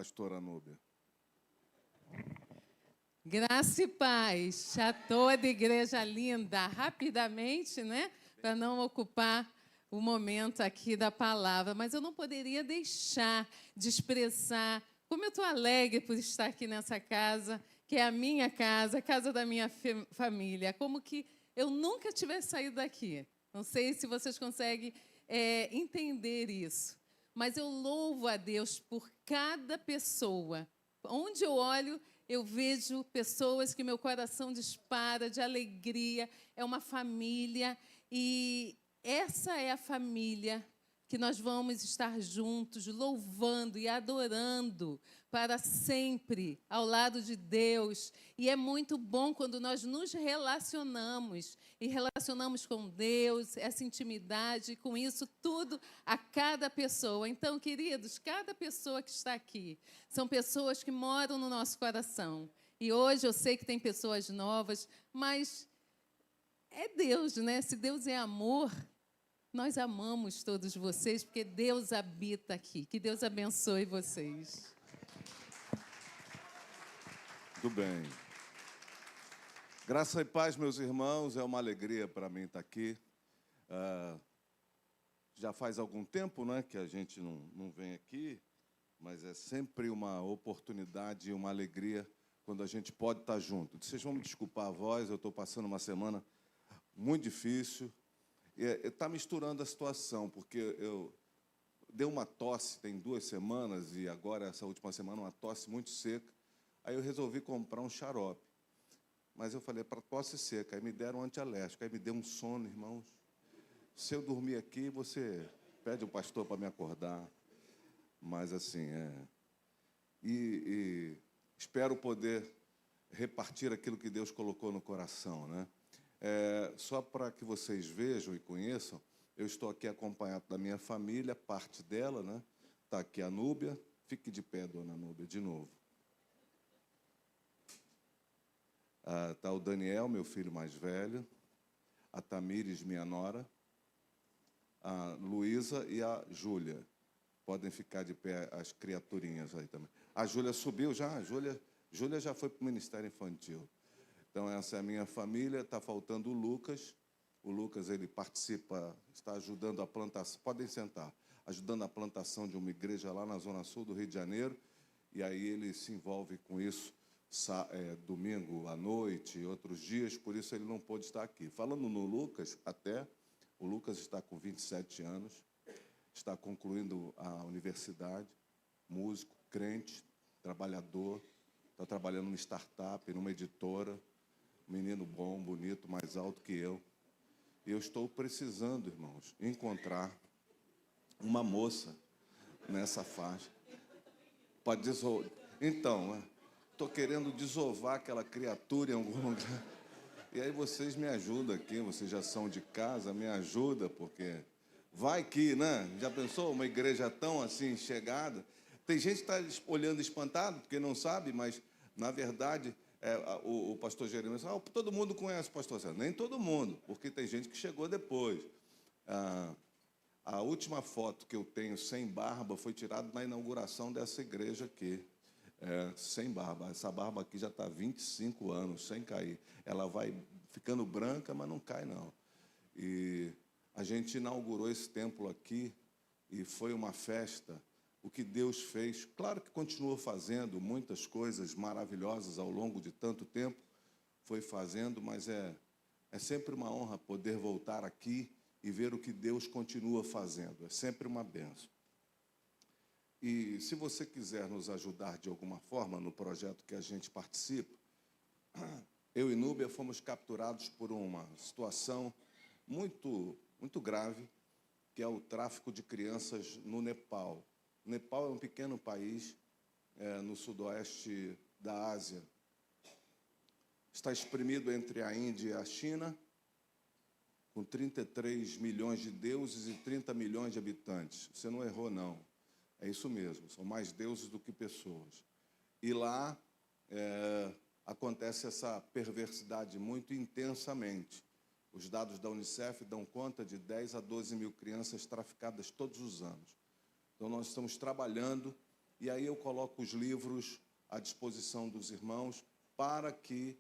Pastora Núbia. Graça e paz a toda igreja linda. Rapidamente, né? Para não ocupar o momento aqui da palavra. Mas eu não poderia deixar de expressar como eu estou alegre por estar aqui nessa casa, que é a minha casa, a casa da minha família. Como que eu nunca tivesse saído daqui. Não sei se vocês conseguem entender isso. Mas eu louvo a Deus por cada pessoa. Onde eu olho, eu vejo pessoas que meu coração dispara de alegria. É uma família. E essa é a família que nós vamos estar juntos, louvando e adorando para sempre, ao lado de Deus. E é muito bom quando nós nos relacionamos, e relacionamos com Deus, essa intimidade, com isso tudo, a cada pessoa. Então, queridos, cada pessoa que está aqui, são pessoas que moram no nosso coração. E hoje eu sei que tem pessoas novas, mas é Deus, né? Se Deus é amor, nós amamos todos vocês, porque Deus habita aqui. Que Deus abençoe vocês. Tudo bem. Graça e paz, meus irmãos. É uma alegria para mim estar aqui. Já faz algum tempo, né, que a gente não vem aqui, mas é sempre uma oportunidade e uma alegria quando a gente pode estar junto. Vocês vão me desculpar a voz, eu estou passando uma semana muito difícil. Está misturando a situação, porque eu dei uma tosse tem 2 semanas, e agora, essa última semana, uma tosse muito seca. Aí eu resolvi comprar um xarope. Mas eu falei, para tosse seca. Aí me deram um antialérgico. Aí me deu um sono, irmãos. Se eu dormir aqui, você pede o pastor para me acordar. Mas, assim, E espero poder repartir aquilo que Deus colocou no coração, né? Só para que vocês vejam e conheçam, eu estou aqui acompanhado da minha família, parte dela, né? Está aqui a Núbia. Fique de pé, dona Núbia, de novo. Está o Daniel, meu filho mais velho, a Tamires, minha nora, a Luísa e a Júlia. Podem ficar de pé as criaturinhas aí também. A Júlia subiu já? A Júlia já foi para o Ministério Infantil. Então, essa é a minha família. Está faltando o Lucas. O Lucas, ele participa, está ajudando a plantação. Podem sentar. Ajudando a plantação de uma igreja lá na Zona Sul do Rio de Janeiro. E aí ele se envolve com isso domingo à noite e outros dias, por isso ele não pôde estar aqui. Falando no Lucas, o Lucas está com 27 anos, está concluindo a universidade, músico, crente, trabalhador, está trabalhando numa startup, numa editora, menino bom, bonito, mais alto que eu. E eu estou precisando, irmãos, encontrar uma moça nessa faixa. Pode desovar. Então, estou querendo desovar aquela criatura em algum lugar. E aí vocês me ajudam aqui, vocês já são de casa, me ajudam, porque vai que, né? Já pensou uma igreja tão assim chegada? Tem gente que está olhando espantado, porque não sabe, mas, na verdade, o pastor Jeremias fala, todo mundo conhece o pastor César. Nem todo mundo, porque tem gente que chegou depois. A última foto que eu tenho sem barba foi tirada na inauguração dessa igreja aqui. Sem barba. Essa barba aqui já está há 25 anos, sem cair. Ela vai ficando branca, mas não cai, não. E a gente inaugurou esse templo aqui e foi uma festa. O que Deus fez, claro que continua fazendo muitas coisas maravilhosas ao longo de tanto tempo, foi fazendo, mas é sempre uma honra poder voltar aqui e ver o que Deus continua fazendo. É sempre uma bênção. E se você quiser nos ajudar de alguma forma no projeto que a gente participa, eu e Núbia fomos capturados por uma situação muito, muito grave, que é o tráfico de crianças no Nepal. O Nepal é um pequeno país no sudoeste da Ásia. Está espremido entre a Índia e a China, com 33 milhões de deuses e 30 milhões de habitantes. Você não errou, não. É isso mesmo, são mais deuses do que pessoas. E lá acontece essa perversidade muito intensamente. Os dados da Unicef dão conta de 10 a 12 mil crianças traficadas todos os anos. Então, nós estamos trabalhando e aí eu coloco os livros à disposição dos irmãos para que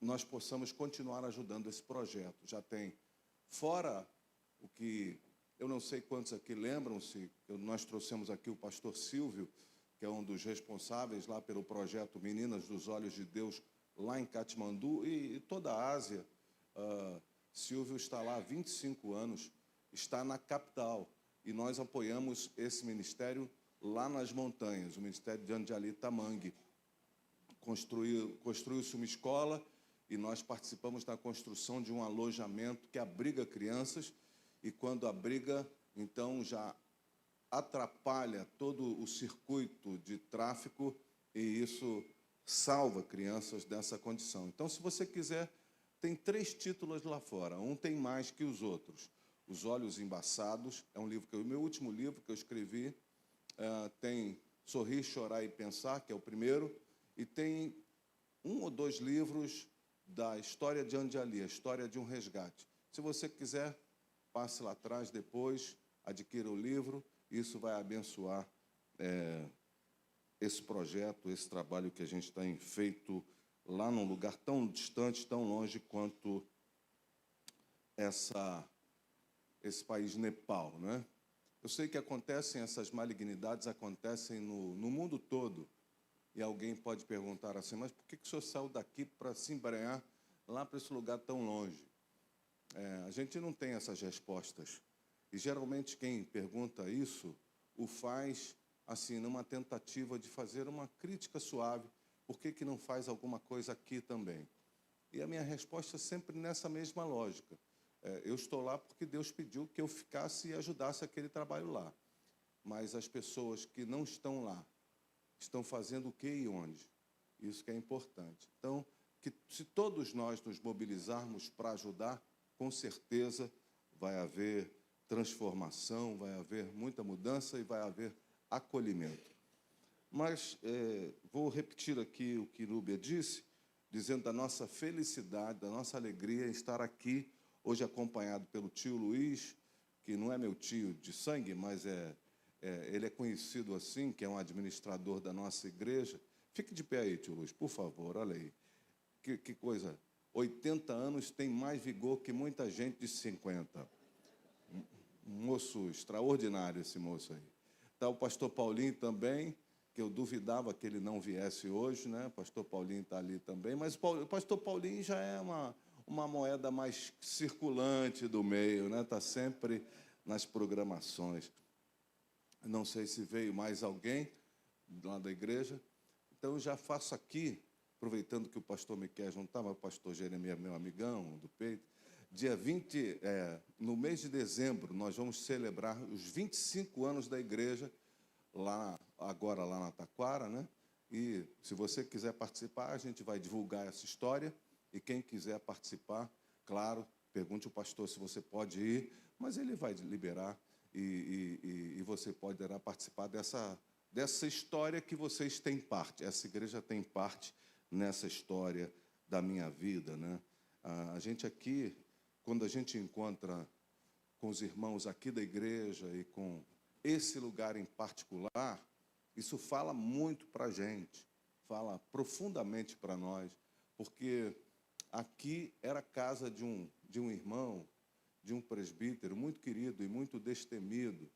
nós possamos continuar ajudando esse projeto. Já tem, fora o que, eu não sei quantos aqui lembram-se, nós trouxemos aqui o pastor Silvio, que é um dos responsáveis lá pelo projeto Meninas dos Olhos de Deus, lá em Katmandu e toda a Ásia. Silvio está lá há 25 anos, está na capital, e nós apoiamos esse ministério lá nas montanhas, o Ministério de Anjali Tamangue. Construiu-se uma escola e nós participamos da construção de um alojamento que abriga crianças, e quando abriga, então já atrapalha todo o circuito de tráfico, e isso salva crianças dessa condição. Então, se você quiser, tem 3 títulos lá fora, um tem mais que os outros. Os Olhos Embaçados, é um livro o meu último livro que eu escrevi, tem Sorrir, Chorar e Pensar, que é o primeiro, e tem 1 ou 2 livros da história de Anjali, a história de um resgate. Se você quiser, passe lá atrás depois, adquira o livro, isso vai abençoar esse projeto, esse trabalho que a gente tem feito lá num lugar tão distante, tão longe quanto esse país Nepal, né? Eu sei que essas malignidades acontecem no mundo todo, e alguém pode perguntar assim, mas por que o senhor saiu daqui para se embrenhar lá para esse lugar tão longe? A gente não tem essas respostas, e geralmente quem pergunta isso o faz assim, numa tentativa de fazer uma crítica suave. Por que não faz alguma coisa aqui também? E a minha resposta é sempre nessa mesma lógica. Eu estou lá porque Deus pediu que eu ficasse e ajudasse aquele trabalho lá. Mas as pessoas que não estão lá, estão fazendo o que e onde? Isso que é importante. Então, que se todos nós nos mobilizarmos para ajudar, com certeza vai haver transformação, vai haver muita mudança e vai haver acolhimento. Mas vou repetir aqui o que Núbia disse, dizendo da nossa felicidade, da nossa alegria em estar aqui, hoje acompanhado pelo tio Luiz, que não é meu tio de sangue, mas ele é conhecido assim, que é um administrador da nossa igreja. Fique de pé aí, tio Luiz, por favor, olha aí. Que coisa, 80 anos tem mais vigor que muita gente de 50. Um moço extraordinário, esse moço aí. Está o pastor Paulinho também, que eu duvidava que ele não viesse hoje, né? O pastor Paulinho está ali também, mas o pastor Paulinho já é uma moeda mais circulante do meio, né? Está sempre nas programações. Não sei se veio mais alguém lá da igreja. Então, eu já faço aqui, aproveitando que o pastor Miquel não está, mas o pastor Jeremias, meu amigão do peito, dia 20, no mês de dezembro, nós vamos celebrar os 25 anos da igreja, agora lá na Taquara, né? E se você quiser participar, a gente vai divulgar essa história, e quem quiser participar, claro, pergunte ao pastor se você pode ir, mas ele vai liberar, e você poderá participar dessa história que vocês têm parte. Essa igreja tem parte nessa história da minha vida, né? A gente aqui, quando a gente encontra com os irmãos aqui da igreja e com esse lugar em particular, isso fala muito para a gente, fala profundamente para nós, porque aqui era a casa de um irmão, de um presbítero muito querido e muito destemido,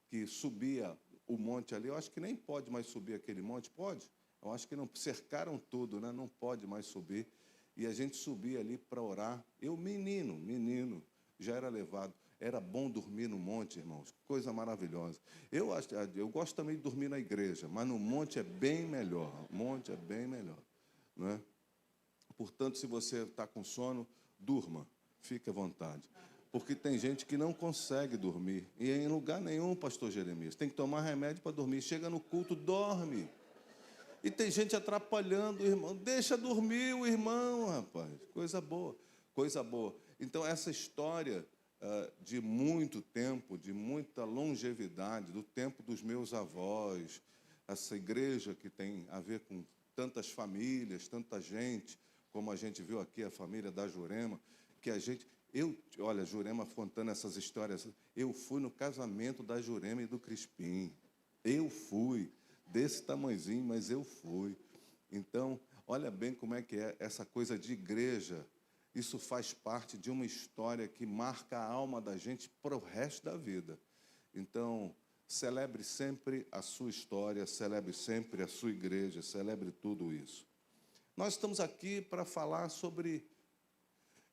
que subia o monte ali. Eu acho que nem pode mais subir aquele monte, pode? Eu acho que não, cercaram tudo, né? Não pode mais subir. E a gente subia ali para orar. Eu, menino, já era levado. Era bom dormir no monte, irmãos, coisa maravilhosa. Eu gosto também de dormir na igreja, mas no monte é bem melhor. O monte é bem melhor, não é? Portanto, se você está com sono, durma, fique à vontade. Porque tem gente que não consegue dormir. E em lugar nenhum, pastor Jeremias. Tem que tomar remédio para dormir. Chega no culto, dorme. E tem gente atrapalhando o irmão. Deixa dormir o irmão, rapaz. Coisa boa, coisa boa. Então, essa história de muito tempo, de muita longevidade, do tempo dos meus avós, essa igreja que tem a ver com tantas famílias, tanta gente, como a gente viu aqui, a família da Jurema, que a gente... olha, Jurema contando essas histórias, eu fui no casamento da Jurema e do Crispim. Eu fui, desse tamanhozinho, mas eu fui. Então, olha bem como é que é essa coisa de igreja. Isso faz parte de uma história que marca a alma da gente para o resto da vida. Então, celebre sempre a sua história, celebre sempre a sua igreja, celebre tudo isso. Nós estamos aqui para falar sobre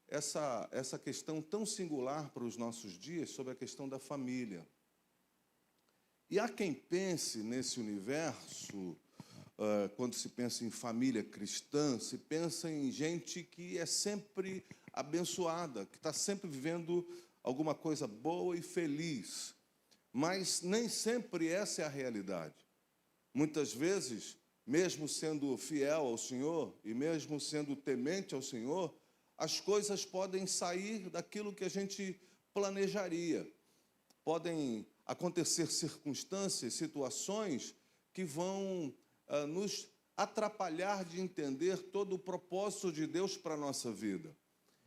essa questão tão singular para os nossos dias, sobre a questão da família. E há quem pense nesse universo, quando se pensa em família cristã, se pensa em gente que é sempre abençoada, que está sempre vivendo alguma coisa boa e feliz. Mas nem sempre essa é a realidade. Muitas vezes, mesmo sendo fiel ao Senhor e mesmo sendo temente ao Senhor, as coisas podem sair daquilo que a gente planejaria. Podem acontecer circunstâncias, situações que vão nos atrapalhar de entender todo o propósito de Deus para a nossa vida.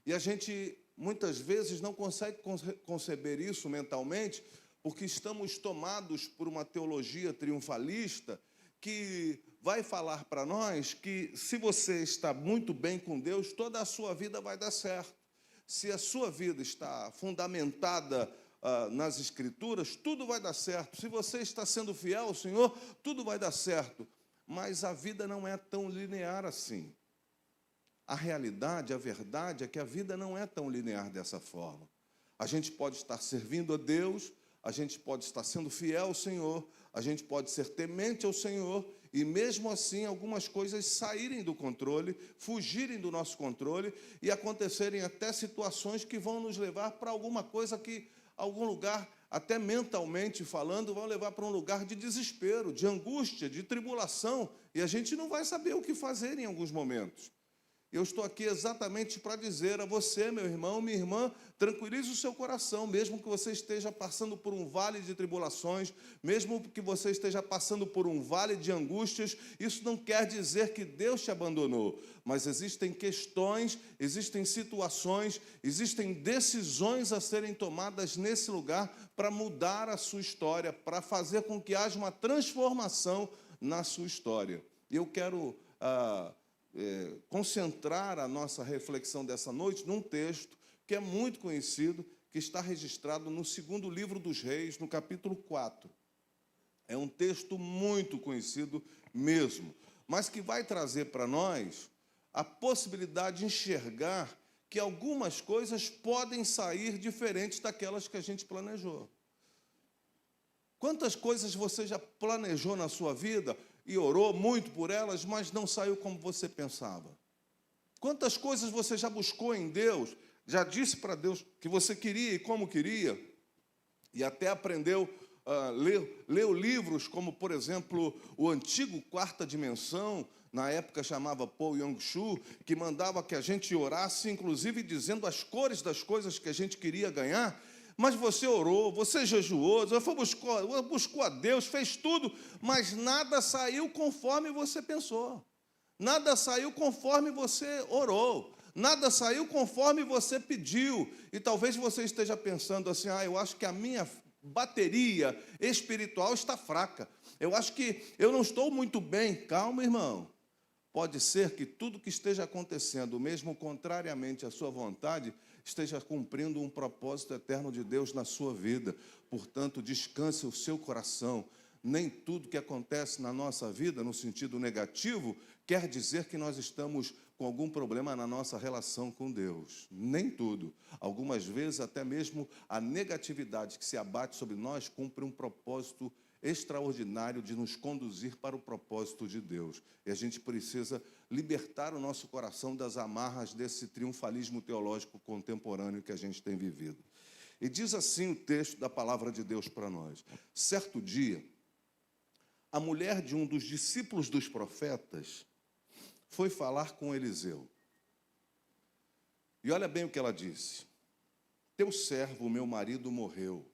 E a gente, muitas vezes, não consegue conceber isso mentalmente, porque estamos tomados por uma teologia triunfalista que vai falar para nós que se você está muito bem com Deus, toda a sua vida vai dar certo. Se a sua vida está fundamentada nas Escrituras, tudo vai dar certo. Se você está sendo fiel ao Senhor, tudo vai dar certo. Mas a vida não é tão linear assim. A realidade, a verdade é que a vida não é tão linear dessa forma. A gente pode estar servindo a Deus, a gente pode estar sendo fiel ao Senhor, a gente pode ser temente ao Senhor, e mesmo assim algumas coisas saírem do controle, fugirem do nosso controle e acontecerem até situações que vão nos levar para alguma coisa que, algum lugar, até mentalmente falando, vão levar para um lugar de desespero, de angústia, de tribulação, e a gente não vai saber o que fazer em alguns momentos. Eu estou aqui exatamente para dizer a você, meu irmão, minha irmã, tranquilize o seu coração, mesmo que você esteja passando por um vale de tribulações, mesmo que você esteja passando por um vale de angústias, isso não quer dizer que Deus te abandonou, mas existem questões, existem situações, existem decisões a serem tomadas nesse lugar para mudar a sua história, para fazer com que haja uma transformação na sua história. E eu quero concentrar a nossa reflexão dessa noite num texto que é muito conhecido, que está registrado no segundo livro dos Reis, no capítulo 4. É um texto muito conhecido mesmo, mas que vai trazer para nós a possibilidade de enxergar que algumas coisas podem sair diferentes daquelas que a gente planejou. Quantas coisas você já planejou na sua vida e orou muito por elas, mas não saiu como você pensava? Quantas coisas você já buscou em Deus, já disse para Deus que você queria e como queria, e até aprendeu leu livros como, por exemplo, o antigo Quarta Dimensão, na época chamava Paul Yong-Shu, que mandava que a gente orasse, inclusive dizendo as cores das coisas que a gente queria ganhar. Mas você orou, você jejuou, buscou a Deus, fez tudo, mas nada saiu conforme você pensou. Nada saiu conforme você orou. Nada saiu conforme você pediu. E talvez você esteja pensando assim, eu acho que a minha bateria espiritual está fraca. Eu acho que eu não estou muito bem. Calma, irmão. Pode ser que tudo que esteja acontecendo, mesmo contrariamente à sua vontade, esteja cumprindo um propósito eterno de Deus na sua vida. Portanto, descanse o seu coração. Nem tudo que acontece na nossa vida, no sentido negativo, quer dizer que nós estamos com algum problema na nossa relação com Deus. Nem tudo. Algumas vezes, até mesmo a negatividade que se abate sobre nós cumpre um propósito extraordinário de nos conduzir para o propósito de Deus. E a gente precisa libertar o nosso coração das amarras desse triunfalismo teológico contemporâneo que a gente tem vivido. E diz assim o texto da palavra de Deus para nós. Certo dia, a mulher de um dos discípulos dos profetas foi falar com Eliseu. E olha bem o que ela disse. Teu servo, meu marido, morreu.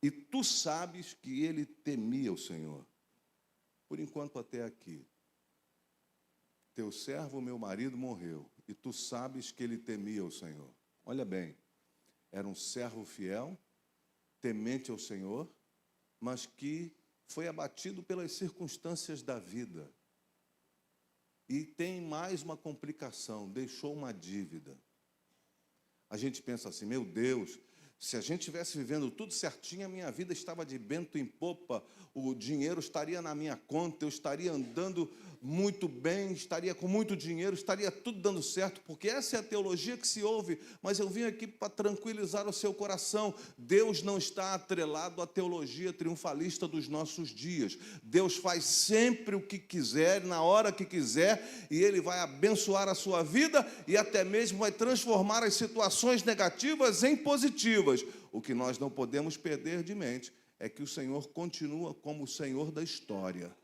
E tu sabes que ele temia o Senhor. Por enquanto, até aqui. Teu servo, meu marido, morreu. E tu sabes que ele temia o Senhor. Olha bem, era um servo fiel, temente ao Senhor, mas que foi abatido pelas circunstâncias da vida. E tem mais uma complicação, deixou uma dívida. A gente pensa assim, meu Deus, se a gente estivesse vivendo tudo certinho, a minha vida estava de vento em popa, o dinheiro estaria na minha conta, eu estaria andando muito bem, estaria com muito dinheiro, estaria tudo dando certo, porque essa é a teologia que se ouve, mas eu vim aqui para tranquilizar o seu coração. Deus não está atrelado à teologia triunfalista dos nossos dias. Deus faz sempre o que quiser, na hora que quiser, e Ele vai abençoar a sua vida e até mesmo vai transformar as situações negativas em positivas. O que nós não podemos perder de mente é que o Senhor continua como o Senhor da história.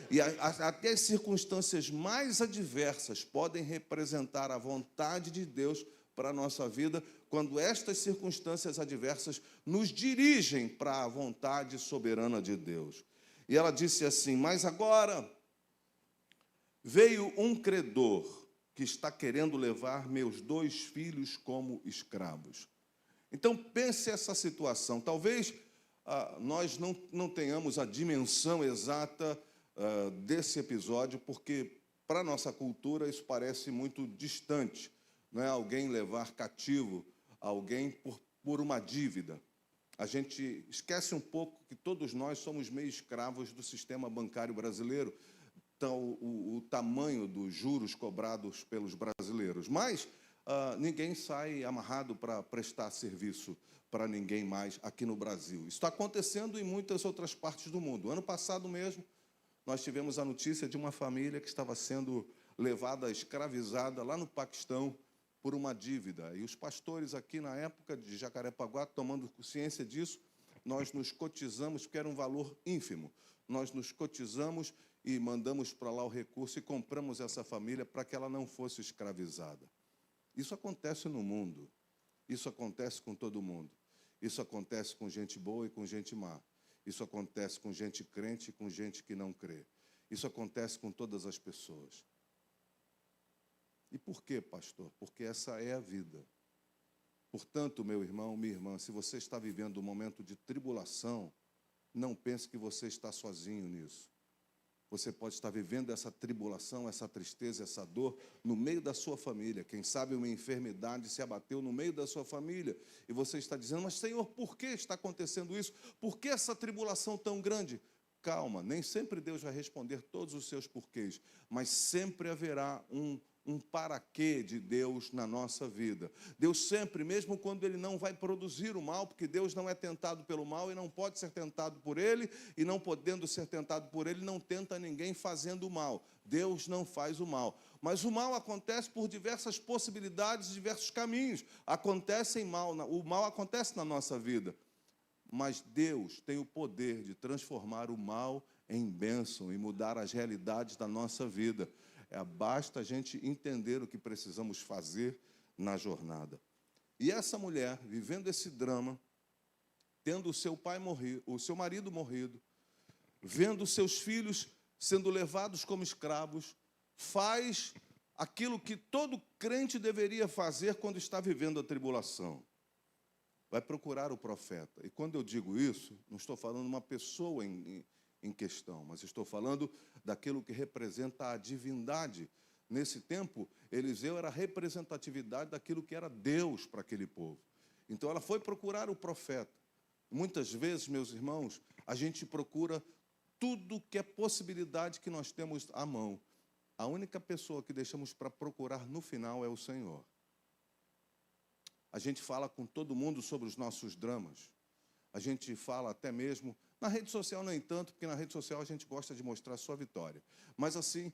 E até as circunstâncias mais adversas podem representar a vontade de Deus para a nossa vida, quando estas circunstâncias adversas nos dirigem para a vontade soberana de Deus. E ela disse assim, mas agora veio um credor que está querendo levar meus 2 filhos como escravos. Então, pense essa situação. Talvez nós não tenhamos a dimensão exata desse episódio, porque para a nossa cultura isso parece muito distante, não é? Alguém levar cativo alguém por uma dívida. A gente esquece um pouco que todos nós somos meio escravos do sistema bancário brasileiro, então o tamanho dos juros cobrados pelos brasileiros. Mas ninguém sai amarrado para prestar serviço para ninguém mais aqui no Brasil. Isso está acontecendo em muitas outras partes do mundo. Ano passado mesmo, nós tivemos a notícia de uma família que estava sendo levada, escravizada lá no Paquistão por uma dívida. E os pastores aqui na época de Jacarepaguá, tomando consciência disso, nós nos cotizamos, porque era um valor ínfimo. Nós nos cotizamos e mandamos para lá o recurso e compramos essa família para que ela não fosse escravizada. Isso acontece no mundo. Isso acontece com todo mundo. Isso acontece com gente boa e com gente má. Isso acontece com gente crente e com gente que não crê. Isso acontece com todas as pessoas. E por quê, pastor? Porque essa é a vida. Portanto, meu irmão, minha irmã, se você está vivendo um momento de tribulação, não pense que você está sozinho nisso. Você pode estar vivendo essa tribulação, essa tristeza, essa dor no meio da sua família. Quem sabe uma enfermidade se abateu no meio da sua família e você está dizendo, mas Senhor, por que está acontecendo isso? Por que essa tribulação tão grande? Calma, nem sempre Deus vai responder todos os seus porquês, mas sempre haverá um para quê de Deus na nossa vida. Deus sempre, mesmo quando Ele não vai produzir o mal, porque Deus não é tentado pelo mal e não pode ser tentado por Ele, e não podendo ser tentado por Ele, não tenta ninguém fazendo o mal. Deus não faz o mal. Mas o mal acontece por diversas possibilidades, diversos caminhos. O mal acontece na nossa vida. Mas Deus tem o poder de transformar o mal em bênção e mudar as realidades da nossa vida. Basta a gente entender o que precisamos fazer na jornada. E essa mulher, vivendo esse drama, tendo o seu pai morrido, o seu marido morrido, vendo seus filhos sendo levados como escravos, faz aquilo que todo crente deveria fazer quando está vivendo a tribulação. Vai procurar o profeta. E quando eu digo isso, não estou falando de uma pessoa em questão, mas estou falando daquilo que representa a divindade. Nesse tempo, Eliseu era a representatividade daquilo que era Deus para aquele povo. Então, ela foi procurar o profeta. Muitas vezes, meus irmãos, a gente procura tudo que é possibilidade que nós temos à mão. A única pessoa que deixamos para procurar no final é o Senhor. A gente fala com todo mundo sobre os nossos dramas. A gente fala até mesmo, na rede social nem tanto, porque na rede social a gente gosta de mostrar a sua vitória. Mas assim,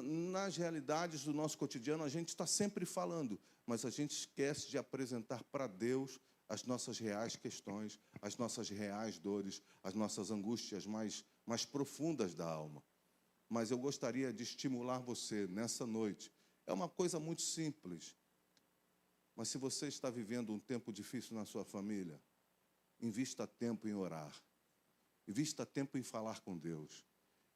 nas realidades do nosso cotidiano, a gente está sempre falando, mas a gente esquece de apresentar para Deus as nossas reais questões, as nossas reais dores, as nossas angústias mais profundas da alma. Mas eu gostaria de estimular você nessa noite. É uma coisa muito simples. Mas se você está vivendo um tempo difícil na sua família, invista tempo em orar. Invista tempo em falar com Deus.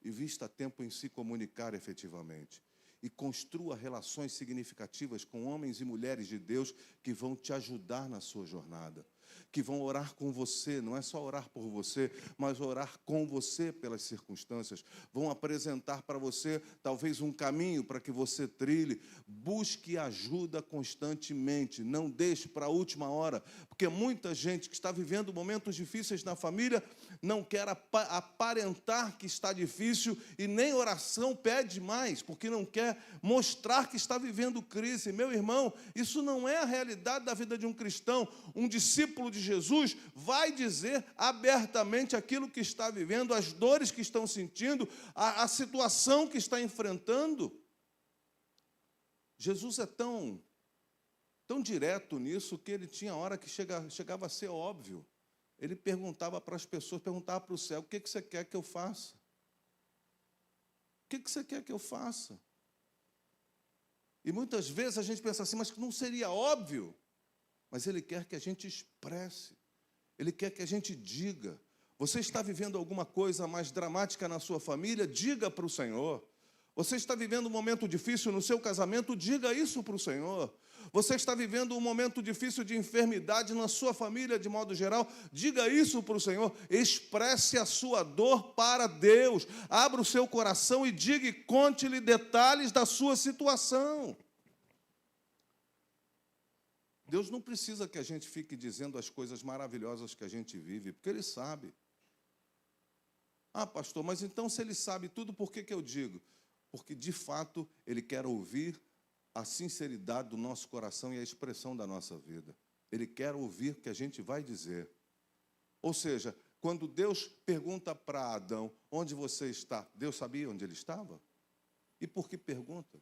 Invista tempo em se comunicar efetivamente. E construa relações significativas com homens e mulheres de Deus que vão te ajudar na sua jornada. que vão orar com você, não é só orar por você, mas orar com você pelas circunstâncias. Vão apresentar para você, talvez, um caminho para que você trilhe. Busque ajuda constantemente, não deixe para a última hora, porque muita gente que está vivendo momentos difíceis na família não quer aparentar que está difícil e nem oração pede mais, porque não quer mostrar que está vivendo crise. Meu irmão, isso não é a realidade da vida de um cristão. Um discípulo de Jesus vai dizer abertamente aquilo que está vivendo, as dores que estão sentindo, a situação que está enfrentando. Jesus é tão direto nisso que ele tinha hora que chegava a ser óbvio. Ele perguntava para as pessoas, perguntava para o céu: o que você quer que eu faça? O que você quer que eu faça? E muitas vezes a gente pensa assim, mas não seria óbvio? Mas ele quer que a gente expresse, ele quer que a gente diga. Você está vivendo alguma coisa mais dramática na sua família? Diga para o Senhor. Você está vivendo um momento difícil no seu casamento? Diga isso para o Senhor. Você está vivendo um momento difícil de enfermidade na sua família, de modo geral? Diga isso para o Senhor. Expresse a sua dor para Deus. Abra o seu coração e diga e conte-lhe detalhes da sua situação. Deus não precisa que a gente fique dizendo as coisas maravilhosas que a gente vive, porque Ele sabe. Ah, pastor, mas então se Ele sabe tudo, por que eu digo? Porque, de fato, Ele quer ouvir a sinceridade do nosso coração e a expressão da nossa vida. Ele quer ouvir o que a gente vai dizer. Ou seja, quando Deus pergunta para Adão, onde você está? Deus sabia onde ele estava? E por que pergunta?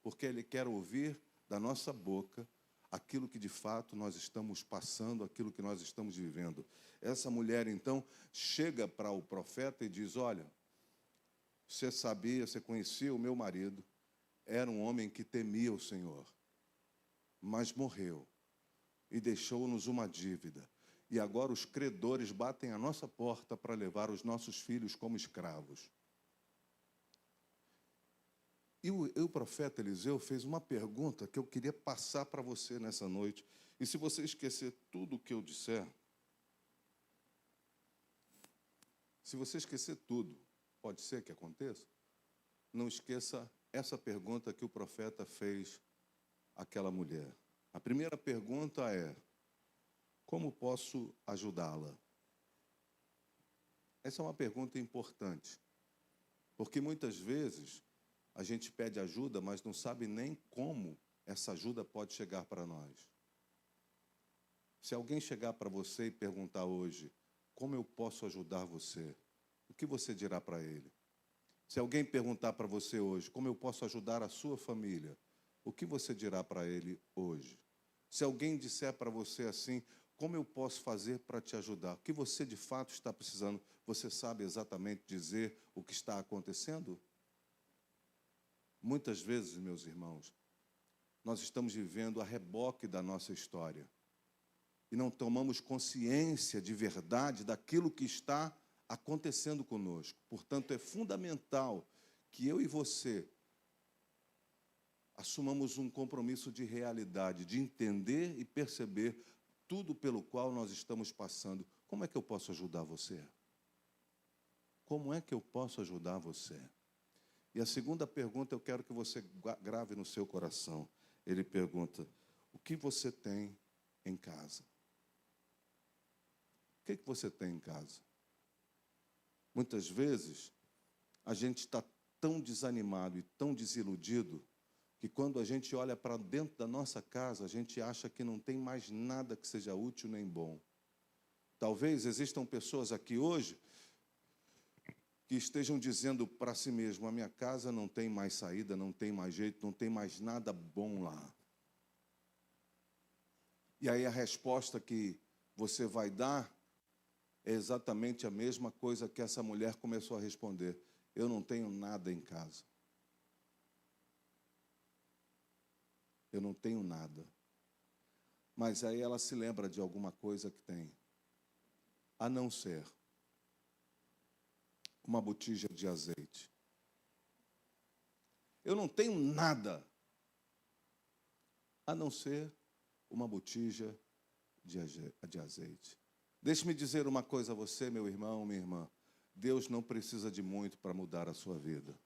Porque Ele quer ouvir da nossa boca aquilo que, de fato, nós estamos passando, aquilo que nós estamos vivendo. Essa mulher, então, chega para o profeta e diz: olha, você sabia, você conhecia o meu marido, era um homem que temia o Senhor, mas morreu e deixou-nos uma dívida. E agora os credores batem à nossa porta para levar os nossos filhos como escravos. E o profeta Eliseu fez uma pergunta que eu queria passar para você nessa noite. E se você esquecer tudo o que eu disser, se você esquecer tudo, pode ser que aconteça, não esqueça essa pergunta que o profeta fez àquela mulher. A primeira pergunta é: como posso ajudá-la? Essa é uma pergunta importante, porque muitas vezes a gente pede ajuda, mas não sabe nem como essa ajuda pode chegar para nós. Se alguém chegar para você e perguntar hoje: como eu posso ajudar você? O que você dirá para ele? Se alguém perguntar para você hoje: como eu posso ajudar a sua família? O que você dirá para ele hoje? Se alguém disser para você assim: como eu posso fazer para te ajudar? O que você de fato está precisando? Você sabe exatamente dizer o que está acontecendo? Muitas vezes, meus irmãos, nós estamos vivendo a reboque da nossa história e não tomamos consciência de verdade daquilo que está acontecendo conosco. Portanto, é fundamental que eu e você assumamos um compromisso de realidade, de entender e perceber tudo pelo qual nós estamos passando. Como é que eu posso ajudar você? Como é que eu posso ajudar você? E a segunda pergunta eu quero que você grave no seu coração. Ele pergunta: o que você tem em casa? O que você tem em casa? Muitas vezes, a gente está tão desanimado e tão desiludido que quando a gente olha para dentro da nossa casa, a gente acha que não tem mais nada que seja útil nem bom. Talvez existam pessoas aqui hoje que estejam dizendo para si mesmo: a minha casa não tem mais saída, não tem mais jeito, não tem mais nada bom lá. E aí a resposta que você vai dar é exatamente a mesma coisa que essa mulher começou a responder: eu não tenho nada em casa. Eu não tenho nada. Mas aí ela se lembra de alguma coisa que tem, a não ser uma botija de azeite. Eu não tenho nada, a não ser uma botija de azeite. Deixe-me dizer uma coisa a você, meu irmão, minha irmã. Deus não precisa de muito para mudar a sua vida.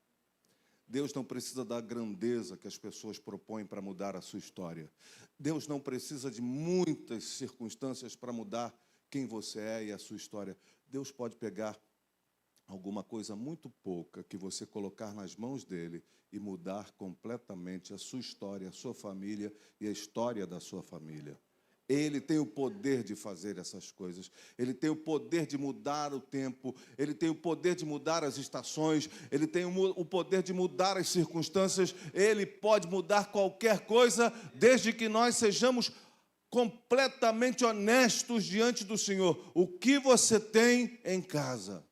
Deus não precisa da grandeza que as pessoas propõem para mudar a sua história. Deus não precisa de muitas circunstâncias para mudar quem você é e a sua história. Deus pode pegar alguma coisa muito pouca que você colocar nas mãos dele e mudar completamente a sua história, a sua família e a história da sua família. Ele tem o poder de fazer essas coisas. Ele tem o poder de mudar o tempo. Ele tem o poder de mudar as estações. Ele tem o poder de mudar as circunstâncias. Ele pode mudar qualquer coisa, desde que nós sejamos completamente honestos diante do Senhor. O que você tem em casa?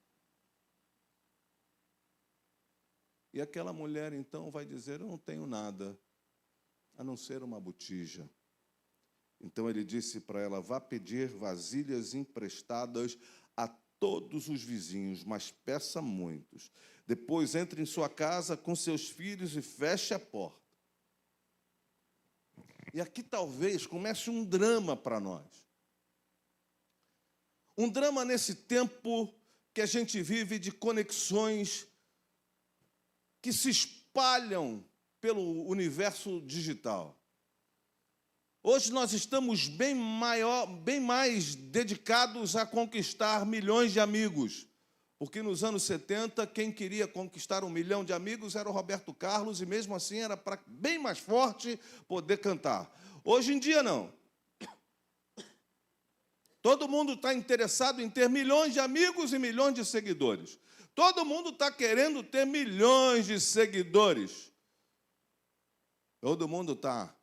E aquela mulher, então, vai dizer, eu não tenho nada, a não ser uma botija. Então ele disse para ela, vá pedir vasilhas emprestadas a todos os vizinhos, mas peça muitos. Depois entre em sua casa com seus filhos e feche a porta. E aqui talvez comece um drama para nós. Um drama nesse tempo que a gente vive de conexões que se espalham pelo universo digital. Hoje nós estamos bem mais dedicados a conquistar milhões de amigos. Porque nos anos 70, quem queria conquistar 1 milhão de amigos era o Roberto Carlos, e mesmo assim era para bem mais forte poder cantar. Hoje em dia, não. Todo mundo está interessado em ter milhões de amigos e milhões de seguidores. Todo mundo está querendo ter milhões de seguidores. Todo mundo está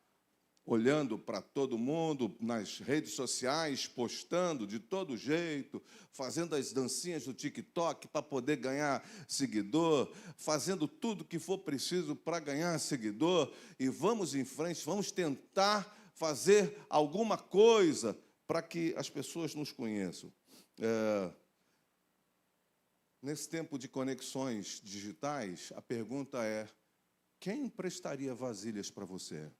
olhando para todo mundo nas redes sociais, postando de todo jeito, fazendo as dancinhas do TikTok para poder ganhar seguidor, fazendo tudo que for preciso para ganhar seguidor, e vamos em frente, vamos tentar fazer alguma coisa para que as pessoas nos conheçam. Nesse tempo de conexões digitais, a pergunta é, quem emprestaria vasilhas para você?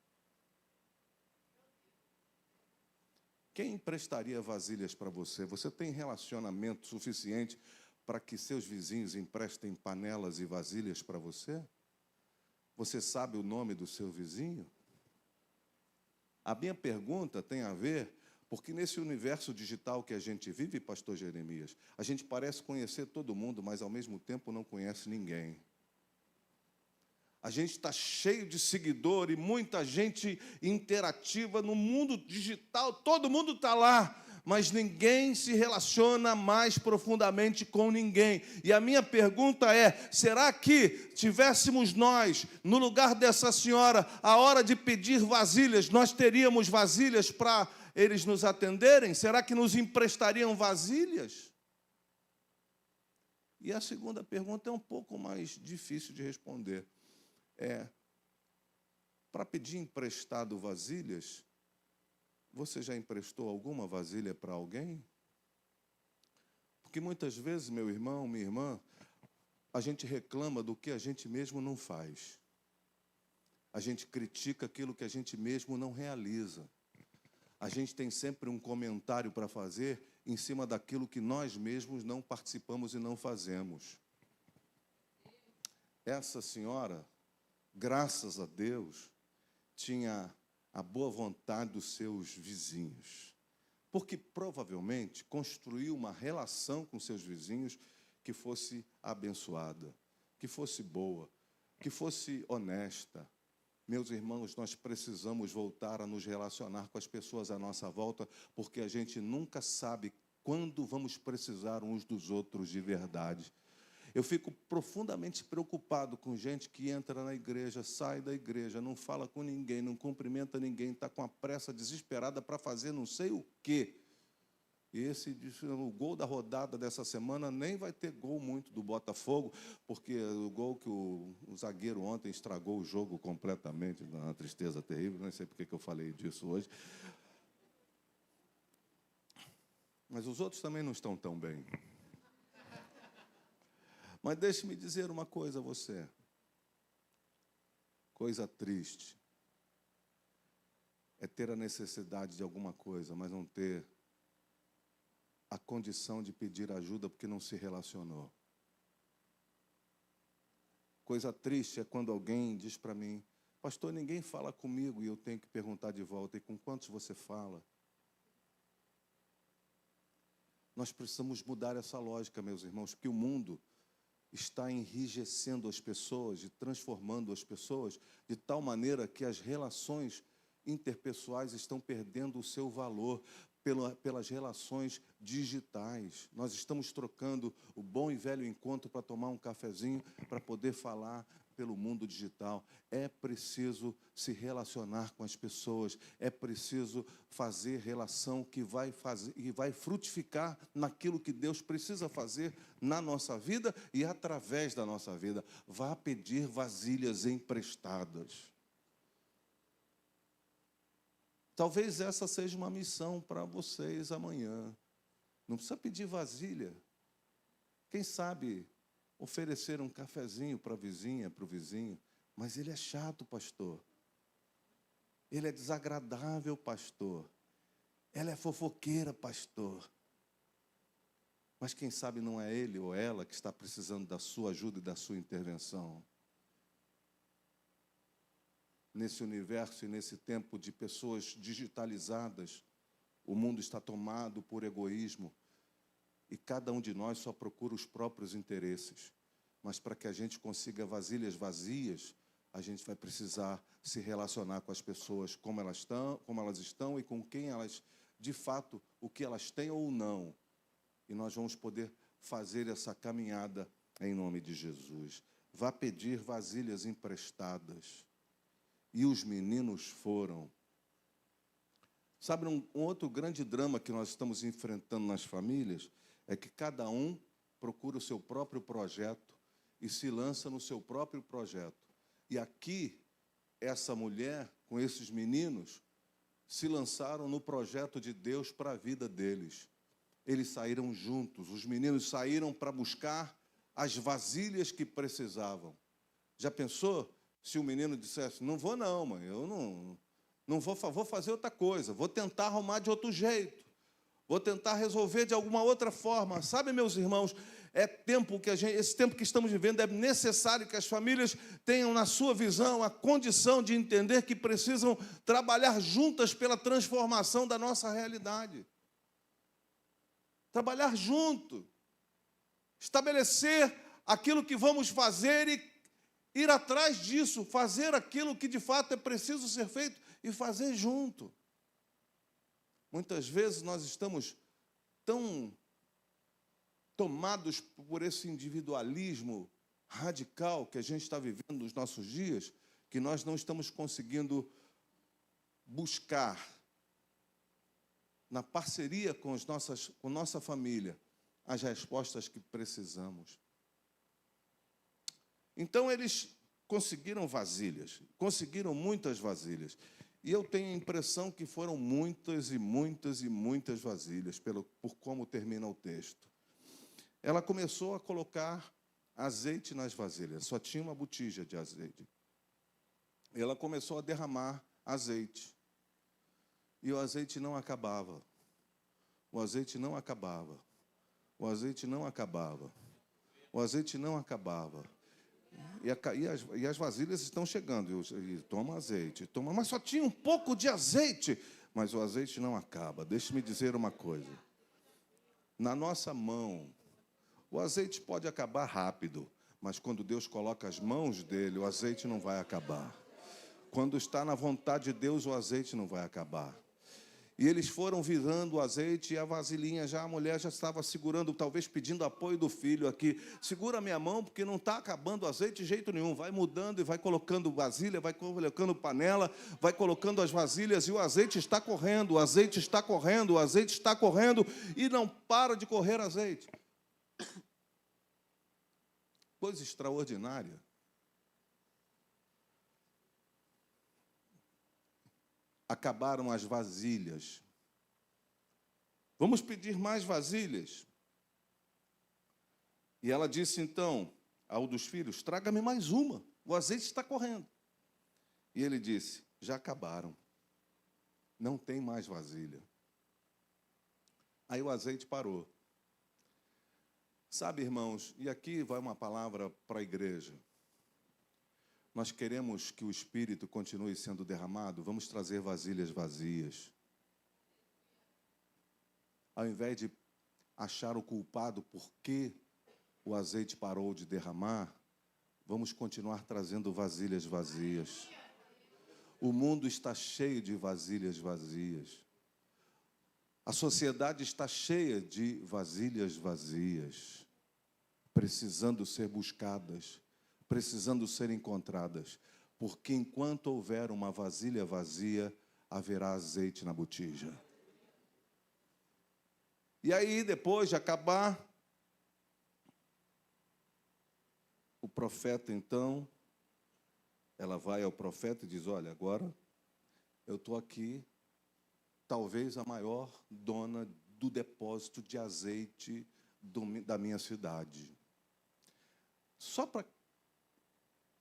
Quem emprestaria vasilhas para você? Você tem relacionamento suficiente para que seus vizinhos emprestem panelas e vasilhas para você? Você sabe o nome do seu vizinho? A minha pergunta tem a ver, porque nesse universo digital que a gente vive, pastor Jeremias, a gente parece conhecer todo mundo, mas ao mesmo tempo não conhece ninguém. A gente está cheio de seguidor e muita gente interativa no mundo digital, todo mundo está lá, mas ninguém se relaciona mais profundamente com ninguém. E a minha pergunta é, será que tivéssemos nós, no lugar dessa senhora, a hora de pedir vasilhas, nós teríamos vasilhas para eles nos atenderem? Será que nos emprestariam vasilhas? E a segunda pergunta é um pouco mais difícil de responder. Para pedir emprestado vasilhas, você já emprestou alguma vasilha para alguém? Porque muitas vezes, meu irmão, minha irmã, a gente reclama do que a gente mesmo não faz. A gente critica aquilo que a gente mesmo não realiza. A gente tem sempre um comentário para fazer em cima daquilo que nós mesmos não participamos e não fazemos. Essa senhora, graças a Deus, tinha a boa vontade dos seus vizinhos, porque provavelmente construiu uma relação com seus vizinhos que fosse abençoada, que fosse boa, que fosse honesta. Meus irmãos, nós precisamos voltar a nos relacionar com as pessoas à nossa volta, porque a gente nunca sabe quando vamos precisar uns dos outros de verdade. Eu fico profundamente preocupado com gente que entra na igreja, sai da igreja, não fala com ninguém, não cumprimenta ninguém, está com a pressa desesperada para fazer não sei o quê. E o gol da rodada dessa semana nem vai ter gol muito do Botafogo, porque o gol que o zagueiro ontem estragou o jogo completamente, uma tristeza terrível, não sei por que eu falei disso hoje. Mas os outros também não estão tão bem. Mas deixe-me dizer uma coisa a você. Coisa triste. é ter a necessidade de alguma coisa, mas não ter a condição de pedir ajuda porque não se relacionou. Coisa triste é quando alguém diz para mim: pastor, ninguém fala comigo, e eu tenho que perguntar de volta: e com quantos você fala? Nós precisamos mudar essa lógica, meus irmãos, porque o mundo está enrijecendo as pessoas e transformando as pessoas de tal maneira que as relações interpessoais estão perdendo o seu valor pelas relações digitais. Nós estamos trocando o bom e velho encontro para tomar um cafezinho, para poder falar pelo mundo digital. É preciso se relacionar com as pessoas, é preciso fazer relação que vai frutificar naquilo que Deus precisa fazer na nossa vida e através da nossa vida. Vá pedir vasilhas emprestadas. Talvez essa seja uma missão para vocês amanhã. Não precisa pedir vasilha. Quem sabe oferecer um cafezinho para a vizinha, para o vizinho. Mas ele é chato, pastor. Ele é desagradável, pastor. Ela é fofoqueira, pastor. Mas quem sabe não é ele ou ela que está precisando da sua ajuda e da sua intervenção. Nesse universo e nesse tempo de pessoas digitalizadas, o mundo está tomado por egoísmo e cada um de nós só procura os próprios interesses. Mas para que a gente consiga vasilhas vazias, a gente vai precisar se relacionar com as pessoas como elas estão e com quem elas, de fato, o que elas têm ou não. E nós vamos poder fazer essa caminhada em nome de Jesus. Vá pedir vasilhas emprestadas. E os meninos foram. Sabe, um outro grande drama que nós estamos enfrentando nas famílias é que cada um procura o seu próprio projeto e se lança no seu próprio projeto. E aqui, essa mulher, com esses meninos, se lançaram no projeto de Deus para a vida deles. Eles saíram juntos, os meninos saíram para buscar as vasilhas que precisavam. Já pensou? Se o menino dissesse: não vou não, mãe, eu não vou fazer outra coisa, vou tentar arrumar de outro jeito, vou tentar resolver de alguma outra forma. Sabe, meus irmãos, esse tempo que estamos vivendo, é necessário que as famílias tenham na sua visão a condição de entender que precisam trabalhar juntas pela transformação da nossa realidade. Trabalhar junto, estabelecer aquilo que vamos fazer e ir atrás disso, fazer aquilo que de fato é preciso ser feito e fazer junto. Muitas vezes nós estamos tão tomados por esse individualismo radical que a gente está vivendo nos nossos dias, que nós não estamos conseguindo buscar, na parceria com nossa família, as respostas que precisamos. Então, eles conseguiram vasilhas, conseguiram muitas vasilhas. E eu tenho a impressão que foram muitas e muitas e muitas vasilhas, por como termina o texto. Ela começou a colocar azeite nas vasilhas, só tinha uma botija de azeite. Ela começou a derramar azeite. E o azeite não acabava. O azeite não acabava. O azeite não acabava. O azeite não acabava. E as vasilhas estão chegando, e toma azeite, mas só tinha um pouco de azeite, mas o azeite não acaba. Deixe-me dizer uma coisa, na nossa mão, o azeite pode acabar rápido, mas quando Deus coloca as mãos dele, o azeite não vai acabar. Quando está na vontade de Deus, o azeite não vai acabar. E eles foram virando o azeite e a vasilhinha, a mulher já estava segurando, talvez pedindo apoio do filho aqui. Segura a minha mão, porque não está acabando o azeite de jeito nenhum. Vai mudando e vai colocando vasilha, vai colocando panela, vai colocando as vasilhas e o azeite está correndo, o azeite está correndo, o azeite está correndo e não para de correr azeite. Coisa extraordinária. Acabaram as vasilhas. Vamos pedir mais vasilhas. E ela disse, então, ao dos filhos: traga-me mais uma, o azeite está correndo. E ele disse: já acabaram. Não tem mais vasilha. Aí o azeite parou. Sabe, irmãos, e aqui vai uma palavra para a igreja. Nós queremos que o Espírito continue sendo derramado, vamos trazer vasilhas vazias. Ao invés de achar o culpado por que o azeite parou de derramar, vamos continuar trazendo vasilhas vazias. O mundo está cheio de vasilhas vazias. A sociedade está cheia de vasilhas vazias, precisando ser buscadas, precisando ser encontradas, porque enquanto houver uma vasilha vazia, haverá azeite na botija. E aí, depois de acabar, o profeta, então, ela vai ao profeta e diz, olha, agora eu estou aqui, talvez a maior dona do depósito de azeite da minha cidade. Só para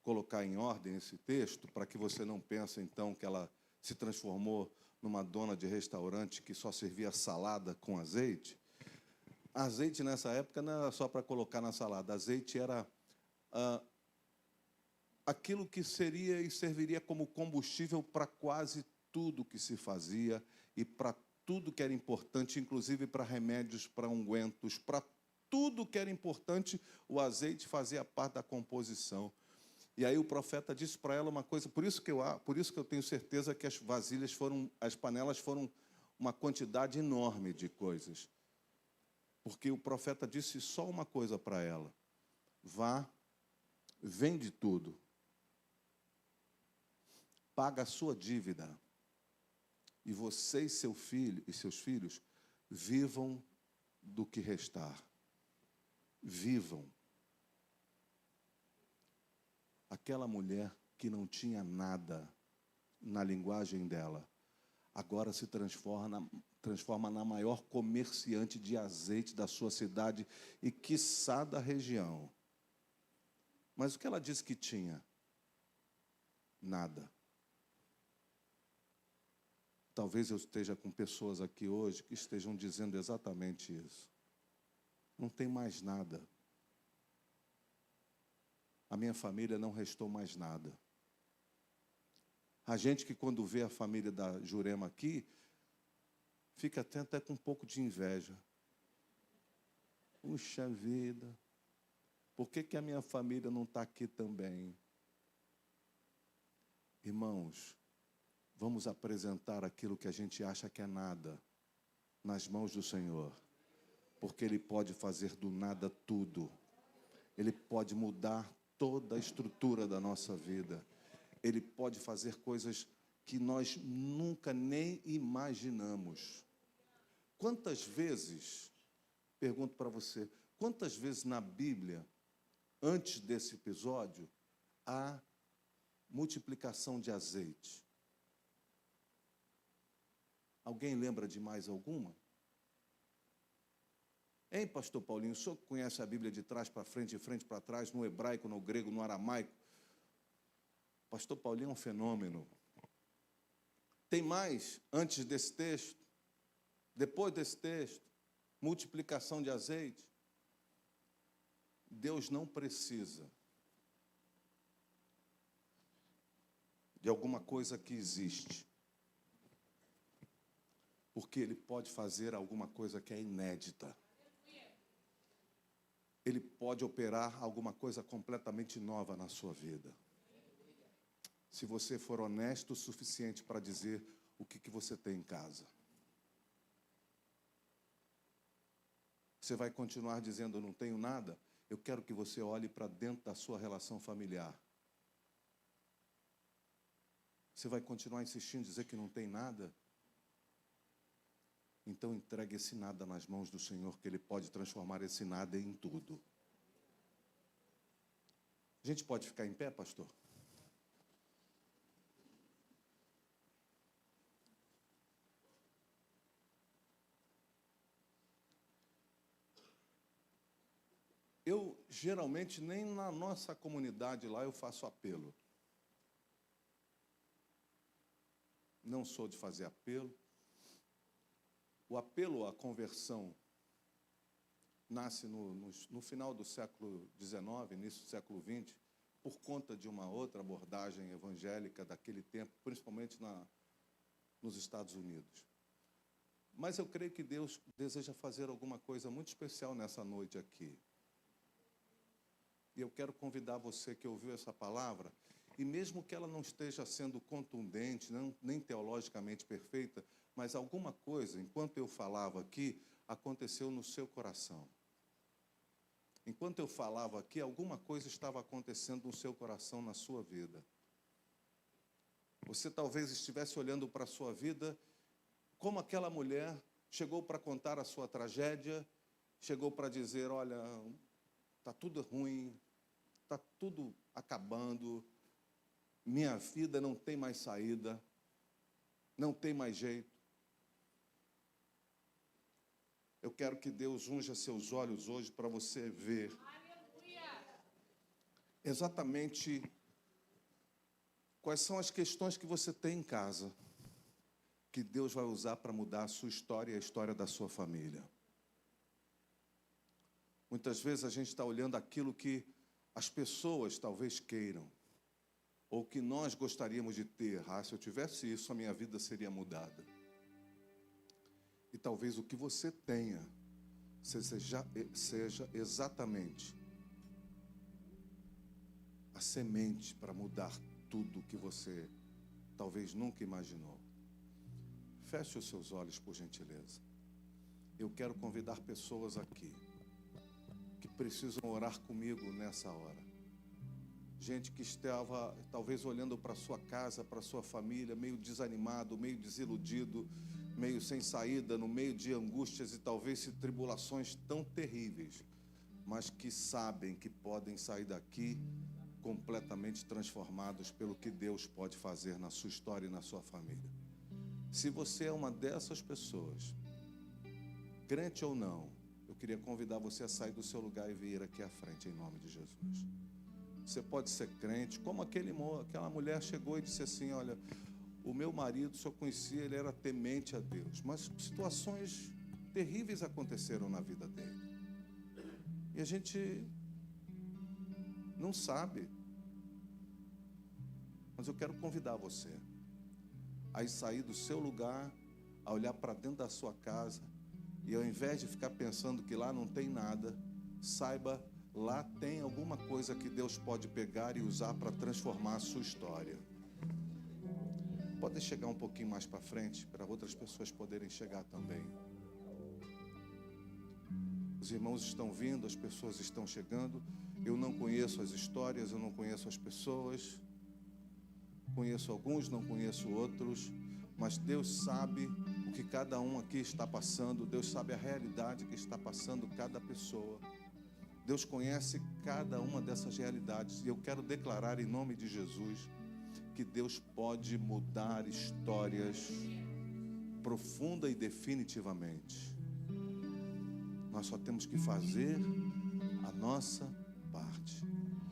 colocar em ordem esse texto, para que você não pense, então, que ela se transformou numa dona de restaurante que só servia salada com azeite. Azeite, nessa época, não era só para colocar na salada. Azeite era aquilo que seria e serviria como combustível para quase tudo que se fazia e para tudo que era importante, inclusive para remédios, para ungüentos, para tudo que era importante, o azeite fazia parte da composição. E aí o profeta disse para ela uma coisa, por isso que eu tenho certeza que as panelas foram uma quantidade enorme de coisas. Porque o profeta disse só uma coisa para ela: vá, vende tudo, paga a sua dívida, e você e seus filhos vivam do que restar. Vivam. Aquela mulher que não tinha nada na linguagem dela, agora se transforma na maior comerciante de azeite da sua cidade e, quiçá, da região. Mas o que ela disse que tinha? Nada. Talvez eu esteja com pessoas aqui hoje que estejam dizendo exatamente isso. Não tem mais nada. A minha família não restou mais nada. A gente que, quando vê a família da Jurema aqui, fica até com um pouco de inveja. Puxa vida, por que a minha família não está aqui também? Irmãos, vamos apresentar aquilo que a gente acha que é nada nas mãos do Senhor, porque Ele pode fazer do nada tudo. Ele pode mudar toda a estrutura da nossa vida. Ele pode fazer coisas que nós nunca nem imaginamos. Quantas vezes, pergunto para você, quantas vezes na Bíblia, antes desse episódio, há multiplicação de azeite? Alguém lembra de mais alguma? Hein, pastor Paulinho, o senhor conhece a Bíblia de trás para frente, de frente para trás, no hebraico, no grego, no aramaico? Pastor Paulinho é um fenômeno. Tem mais antes desse texto? Depois desse texto? Multiplicação de azeite? Deus não precisa de alguma coisa que existe, porque Ele pode fazer alguma coisa que é inédita. Ele pode operar alguma coisa completamente nova na sua vida. Se você for honesto o suficiente para dizer o que você tem em casa. Você vai continuar dizendo, eu não tenho nada? Eu quero que você olhe para dentro da sua relação familiar. Você vai continuar insistindo em dizer que não tem nada? Então entregue esse nada nas mãos do Senhor, que Ele pode transformar esse nada em tudo. A gente pode ficar em pé, pastor? Eu, geralmente, nem na nossa comunidade lá eu faço apelo. não sou de fazer apelo. O apelo à conversão nasce no final do século XIX, início do século XX, por conta de uma outra abordagem evangélica daquele tempo, principalmente nos Estados Unidos. Mas eu creio que Deus deseja fazer alguma coisa muito especial nessa noite aqui. E eu quero convidar você que ouviu essa palavra, e mesmo que ela não esteja sendo contundente, nem teologicamente perfeita, mas alguma coisa, enquanto eu falava aqui, aconteceu no seu coração. Enquanto eu falava aqui, alguma coisa estava acontecendo no seu coração, na sua vida. Você talvez estivesse olhando para a sua vida, como aquela mulher chegou para contar a sua tragédia, chegou para dizer, olha, está tudo ruim, está tudo acabando, minha vida não tem mais saída, não tem mais jeito. Eu quero que Deus unja seus olhos hoje para você ver exatamente quais são as questões que você tem em casa, que Deus vai usar para mudar a sua história e a história da sua família. Muitas vezes a gente está olhando aquilo que as pessoas talvez queiram, ou que nós gostaríamos de ter. Ah, se eu tivesse isso, a minha vida seria mudada. E talvez o que você tenha seja exatamente a semente para mudar tudo que você talvez nunca imaginou. Feche os seus olhos, por gentileza. Eu quero convidar pessoas aqui que precisam orar comigo nessa hora. Gente que estava talvez olhando para sua casa, para sua família, meio desanimado, meio desiludido, meio sem saída, no meio de angústias e talvez de tribulações tão terríveis, mas que sabem que podem sair daqui completamente transformados pelo que Deus pode fazer na sua história e na sua família. Se você é uma dessas pessoas, crente ou não, eu queria convidar você a sair do seu lugar e vir aqui à frente, em nome de Jesus. Você pode ser crente, como aquela mulher chegou e disse assim, olha, o meu marido, se eu conhecia, ele era temente a Deus, mas situações terríveis aconteceram na vida dele. E a gente não sabe. Mas eu quero convidar você a sair do seu lugar, a olhar para dentro da sua casa, e ao invés de ficar pensando que lá não tem nada, saiba, lá tem alguma coisa que Deus pode pegar e usar para transformar a sua história. Pode chegar um pouquinho mais para frente, para outras pessoas poderem chegar também. Os irmãos estão vindo, as pessoas estão chegando. Eu não conheço as histórias, eu não conheço as pessoas. Conheço alguns, não conheço outros. Mas Deus sabe o que cada um aqui está passando. Deus sabe a realidade que está passando cada pessoa. Deus conhece cada uma dessas realidades. E eu quero declarar em nome de Jesus que Deus pode mudar histórias profunda e definitivamente. Nós só temos que fazer a nossa